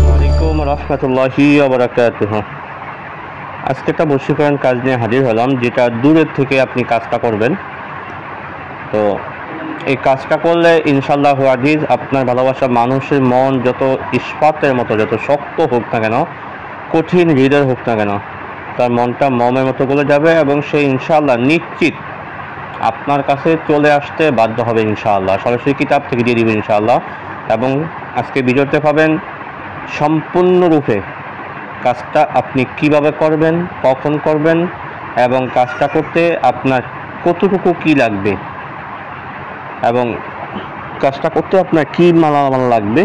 ওয়ালাইকুম রহমতুল্লাহি ওয়া বারাকাতুহু। আজকে একটা বশীকরণ কাজ নিয়ে হাজির হলাম, যেটা দূরের থেকে আপনি কাজটা করবেন। তো এই কাজটা করলে ইনশাআল্লাহু আজিজ আপনার ভালোবাসা মানুষের মন যত ইস্পাতের মতো, যত শক্ত হোক না কেন, কঠিন হৃদয় হোক না কেন, তার মনটা মোমের মতো গলে যাবে এবং সে ইনশাআল্লাহ নিশ্চিত আপনার কাছে চলে আসতে বাধ্য হবে ইনশাআল্লাহ। সরাসরি কিতাব থেকে দিয়ে দিবেন ইনশাআল্লাহ। এবং আজকে ভিডিওতে পাবেন সম্পূর্ণরূপে কাজটা আপনি কিভাবে করবেন, কখন করবেন এবং কাজটা করতে আপনার কতটুকু কি লাগবে এবং কাজটা করতে আপনার কী মালামাল লাগবে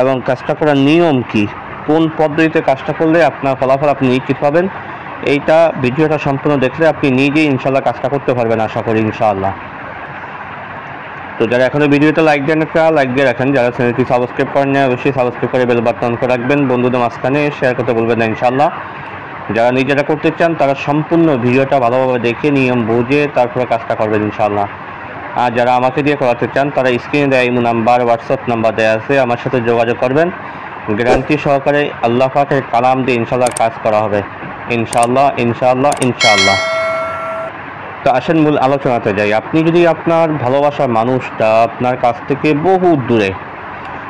এবং কাজটা করার নিয়ম কি, কোন পদ্ধতিতে কাজটা করলে আপনার ফলাফল আপনি নিশ্চিত পাবেন। এইটা ভিডিওটা সম্পূর্ণ দেখলে আপনি নিজেই ইনশাআল্লাহ কাজটা করতে পারবেন, আশা করি ইনশাআল্লাহ। তো যারা এখনও ভিডিওটা লাইক দেন, একটা লাইক দিয়ে রাখেন। যারা চ্যানেলটি সাবস্ক্রাইব করেন না, অবশ্যই সাবস্ক্রাইব করে বেল বাটন অন করে রাখবেন। বন্ধুদের মাঝখানে শেয়ার করতে বলবেন না ইনশাআল্লাহ। যারা নিজেরা করতে চান তারা সম্পূর্ণ ভিডিওটা ভালোভাবে দেখে নিয়ম বুঝে তারপরে কাজটা করবেন ইনশাআল্লাহ। আর যারা আমাকে দিয়ে করাতে চান তারা স্ক্রিনে দেওয়া ইমো নাম্বার, হোয়াটসঅ্যাপ নাম্বার দেওয়া আছে, আমার সাথে যোগাযোগ করবেন। গ্যারান্টি সহকারে আল্লাহ পাকের কালাম দিয়ে ইনশাআল্লাহ কাজ করা হবে ইনশাআল্লাহ ইনশাআল্লাহ ইনশাআল্লাহ। তো আসেন মূল আলোচনাতে যাই। আপনি যদি আপনার ভালোবাসার মানুষটা আপনার কাছ থেকে বহু দূরে,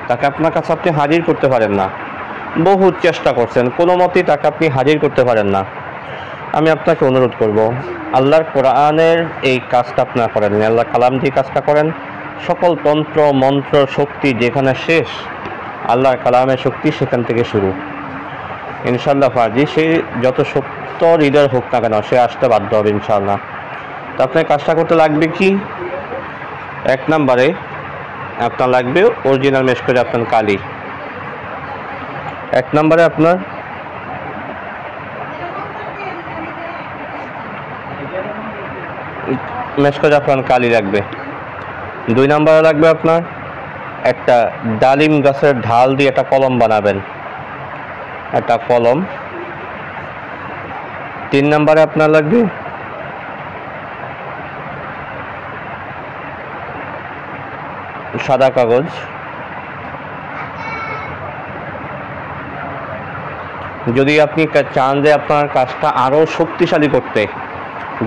তাকে আপনার কাছে আপনি হাজির করতে পারেন না, বহু চেষ্টা করছেন, কোনো মতেই তাকে আপনি হাজির করতে পারেন না, আমি আপনাকে অনুরোধ করব আল্লাহর কোরআনের এই কাজটা আপনারা করেন, আল্লাহ কালাম দিয়ে কাজটা করেন। সকল তন্ত্র মন্ত্র শক্তি যেখানে শেষ, আল্লাহর কালামের শক্তি সেখান থেকে শুরু ইনশাআল্লাহ। ফার্জি সে যত শক্ত হৃদয় হোক না কেন, সে আসতে বাধ্য হবে ইনশাআল্লাহ। তো আপনার কাজটা করতে লাগবে কি, এক নম্বরে আপনার লাগবে অরিজিনাল মেশকাত আপনার কালি। এক নম্বরে আপনার মেশকাত আপনার কালি লাগবে। দুই নম্বরে লাগবে আপনার একটা ডালিম গাছের ঢাল দিয়ে একটা কলম বানাবেন, একটা কলম। তিন নম্বরে আপনার লাগবে সাদা কাগজ। যদি আপনি চান যে আপনার কাজটা আরও শক্তিশালী করতে,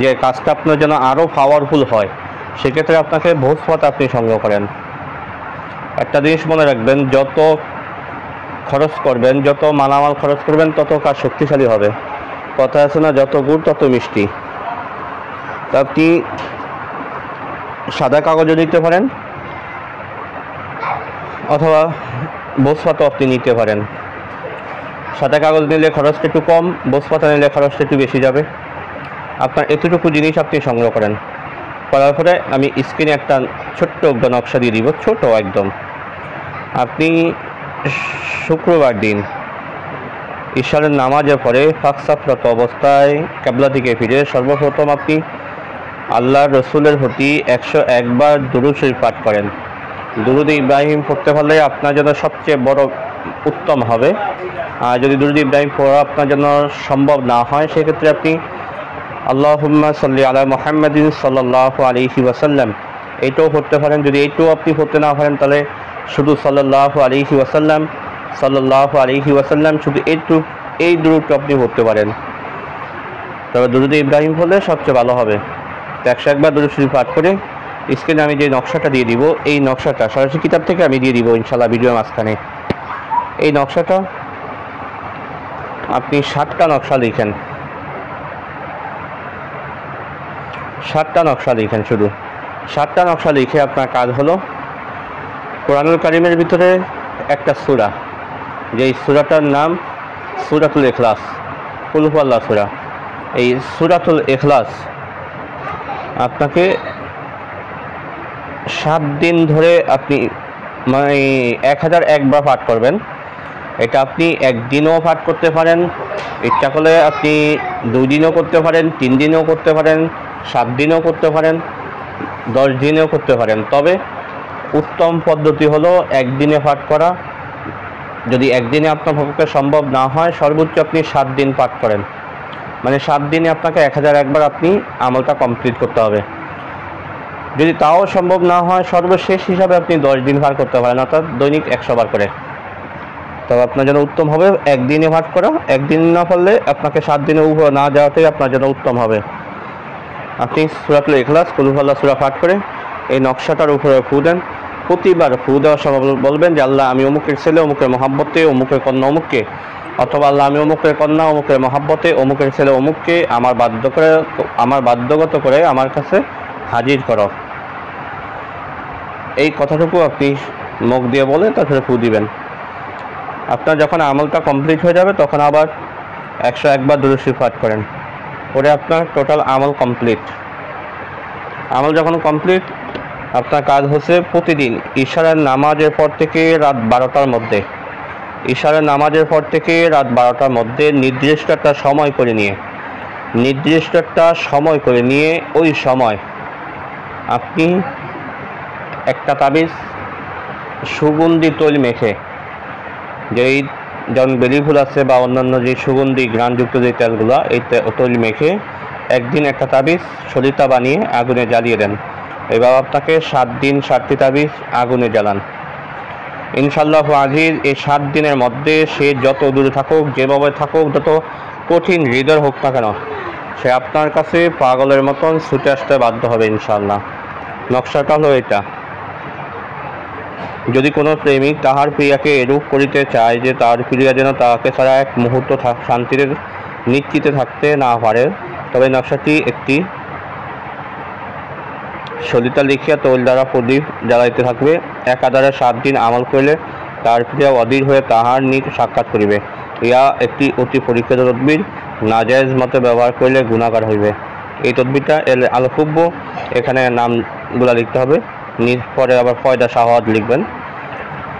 যে কাজটা আপনার যেন আরও পাওয়ারফুল হয়, সেক্ষেত্রে আপনাকে ভোজপাত আপনি সংগ্রহ করেন। একটা জিনিস মনে রাখবেন, যত খরচ করবেন, যত মালামাল খরচ করবেন, তত কাজ শক্তিশালী হবে। কথা আছে না, যত গুড় তত মিষ্টি। তো আপনি সাদা কাগজও নিতে পারেন অথবা ভোজপাতও আপনি নিতে পারেন। সাদা কাগজ নিলে খরচটা একটু কম, ভোজপাতা নিলে খরচটা একটু বেশি যাবে। আপনার এতটুকু জিনিস আপনি সংগ্রহ করেন, করার পরে আমি স্ক্রিনে একটা ছোট্ট নকশা দিয়ে দিব, ছোট একদম। আপনি শুক্রবার দিন ঈশ্বরের নামাজের পরে ফাঁকসাফরত অবস্থায় ক্যাবলা থেকে ফিরে সর্বপ্রথম আপনি আল্লাহর রসুলের প্রতি 101 বার দুরূদ শরীফ পাঠ করেন। দুরূদ ইব্রাহিম পড়তে পারলে আপনার জন্য সবচেয়ে বড় উত্তম হবে। আর যদি দুরূদ ইব্রাহিম পড়া আপনার জন্য সম্ভব না হয়, সেক্ষেত্রে আপনি আল্লাহুম্মা সাল্লি আলা মুহাম্মাদিন সাল্লাল্লাহু আলাইহি ওয়াসাল্লাম এইটাও পড়তে পারেন। যদি এইটাও আপনি পড়তে না পারেন, তাহলে শুধু সাল্লাল্লাহু আলাইহি ওয়াসাল্লাম সাল্লাল্লাহু আলাইহি ওয়াসাল্লাম, শুধু এই দুরূদটা আপনি পড়তে পারেন। তবে দুরূদ ইব্রাহিম পড়লে সবচেয়ে ভালো হবে। তো 101 বার দুরূদ শরীফ পাঠ করে স্ক্রিনে আমি যে নকশাটা দিয়ে দিব, এই নকশাটা সরাসরি কিতাব থেকে আমি দিয়ে দিব ইনশাআল্লাহ ভিডিওর মাঝখানে। এই নকশাটা আপনি 7টা নকশা লিখেন, 7টা নকশা লিখেন, শুধু 7টা নকশা লিখে আপনার কাজ হলো কোরআনুল কারীমের ভিতরে একটা সূরা, যেই সূরাটার নাম সূরাতুল ইখলাস, কুল হুয়াল্লাহ সূরা। এই সূরাতুল ইখলাস আপনাকে 7 দিন ধরে আপনি 1001 বার পাঠ করবেন। এটা আপনি একদিনও পাঠ করতে পারেন, ইচ্ছা করলে আপনি 2 দিনও করতে পারেন, 3 দিনও করতে পারেন, 7 দিনও করতে পারেন, 10 দিনেও করতে পারেন। তবে উত্তম পদ্ধতি হলো একদিনে পাঠ করা। যদি একদিনে আপনার পক্ষে সম্ভব না হয়, সর্বোচ্চ আপনি 7 দিন পাঠ করেন, মানে 7 দিনে আপনাকে 1001 বার আপনি আমলটা কমপ্লিট করতে হবে। যদি তাও সম্ভব না হয় সর্বশেষ হিসাবে আপনি 10 দিন পাঠ করতে পারেন, অর্থাৎ দৈনিক 100 বার করে। তবে আপনার জন্য উত্তম হবে একদিনে পাঠ করা। একদিন না পারলে আপনাকে 7 দিনে উপর না যাওয়াটাই আপনার জন্য উত্তম হবে। আপনি সূরাতুল ইখলাস কুল হুয়াল্লাহ সূরা পাঠ করে এই নকশাটার উপরে ফু দেন। প্রতিবার ফু দেওয়ার সময় বলবেন যে আল্লাহ আমি অমুকের ছেলে অমুকের মহাব্বতে, অমুকের কন্যা অমুককে, অথবা আল্লাহ আমি অমুকের কন্যা অমুকের মহাব্বতে, অমুকের ছেলে অমুককে আমার বাধ্যগত করে আমার কাছে হাজির করো। এই কথাটুকু আপনি মুখ দিয়ে বলে তারপরে ফু দিবেন। আপনার যখন আমলটা কমপ্লিট হয়ে যাবে তখন আবার 101 বার দুরূদ শরীফ পাঠ করেন, পরে আপনার টোটাল আমল কমপ্লিট। আমল যখন কমপ্লিট, আপনার কাজ হচ্ছে প্রতিদিন ইশারের নামাজের পর থেকে রাত 12টার মধ্যে, ইশারের নামাজের পর থেকে রাত 12টার মধ্যে নির্দিষ্ট একটা সময় করে নিয়ে ওই সময় আপনি একটা তাবিজ সুগন্ধি তৈল মেখে, যেই যেমন বেলি ফুল আছে বা অন্যান্য যে সুগন্ধি ঘ্রাণযুক্ত যে তেলগুলো, এই তৈল মেখে একদিন একটা তাবিজ সলিতা বানিয়ে আগুনে জ্বালিয়ে দেন। এবার আপনাকে 7 দিন 7টি তাবিজ আগুনে জ্বালান। ইনশাআল্লাহ আজিজ এই 7 দিনের মধ্যে সে যত দূরে থাকুক, যেভাবে থাকুক, যত কঠিন হৃদয় হোক না কেন, সে আপনার কাছে পাগলের মতন ছুটে আসতে বাধ্য হবে ইনশাআল্লাহ। নকশাটা হলো এটা। যদি কোনো প্রেমিক তাহার প্রিয়াকে এরূপ করিতে চায় যে তার প্রিয়া যেন তাহাকে ছাড়া এক মুহূর্ত শান্তির নিশ্চিতে থাকতে না পারে, তবে নকশাটি একটি সলিতা লিখিয়া তৈল দ্বারা প্রদীপ জ্বালাইতে থাকবে। একাধারে 7 দিন আমল করিলে তার প্রিয়া অধীর হয়ে তাহার নিকট সাক্ষাৎ করিবে। ইয়া একটি অতি পরীক্ষিত তদবির, নাজায়েজ মতে ব্যবহার করিলে গুণাকার হইবে। এই তদবিরটা আল হুব্ব, এখানে নামগুলা লিখতে হবে, পরে আবার ফয়দা শাহাওয়াত লিখবেন।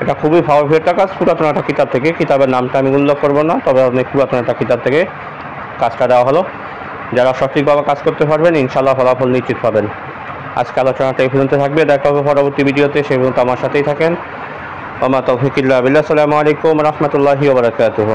এটা খুবই পাওয়ারফুল একটা কাজ, পুরাতন একটা কিতাব থেকে, কিতাবের নামটা আমি উল্লেখ করবো না, তবে অনেক পুরাতন একটা কিতাব থেকে কাজটা দেওয়া হলো। যারা সঠিকভাবে কাজ করতে পারবেন ইনশাআল্লাহ ফলাফল নিশ্চিত পাবেন। আজকে আলোচনাটা এই পর্যন্ত থাকবে, দেখা হবে পরবর্তী ভিডিওতে, সেই পর্যন্ত আমার সাথেই থাকেন। ওয়া মা তাওফীক ইল্লা বিল্লাহ। আসসালামু আলাইকুম ওয়া রাহমাতুল্লাহি ওয়া বারাকাতুহু।